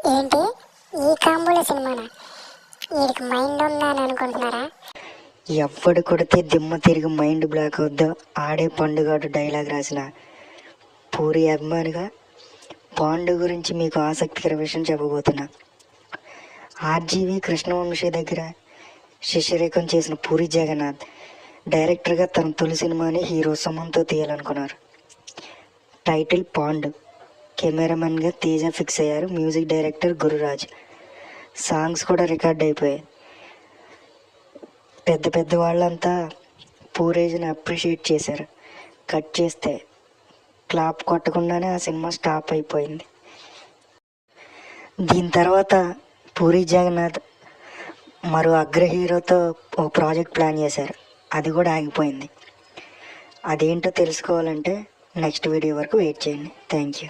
ఏంటి ఈ కాంబోల సినిమానా? వీడికి మైండ్ ఉందా అని అనుకుంటున్నారా? ఎవ్వడు కొడితే దిమ్మ తిరిగి మైండ్ బ్లాక్ అవుద్దో ఆడే పండుగాడు డైలాగ్ రాసిన పూరి అభిమానిగా పాండు గురించి మీకు ఆసక్తికర విషయం చెప్పబోతున్నా. ఆర్జీవి కృష్ణవంశీ దగ్గర శిష్యరేఖం చేసిన పూరి జగన్నాథ్ డైరెక్టర్గా తన తొలి సినిమాని హీరో సుమన్తో తీయాలనుకున్నారు. టైటిల్ పాండు. కెమెరామెన్గా తేజ ఫిక్స్ అయ్యారు. Music director Gururaj. సాంగ్స్ కూడా రికార్డ్ అయిపోయాయి. పెద్ద పెద్ద వాళ్ళంతా పూరేజ్ని అప్రిషియేట్ చేశారు. కట్ చేస్తే క్లాప్ కొట్టకుండానే ఆ సినిమా స్టాప్ అయిపోయింది. దీని తర్వాత పూరి జగన్నాథ్ మరో అగ్ర హీరోతో ఓ ప్రాజెక్ట్ ప్లాన్ చేశారు. అది కూడా ఆగిపోయింది. అదేంటో తెలుసుకోవాలంటే నెక్స్ట్ వీడియో వరకు వెయిట్ చేయండి. Thank you.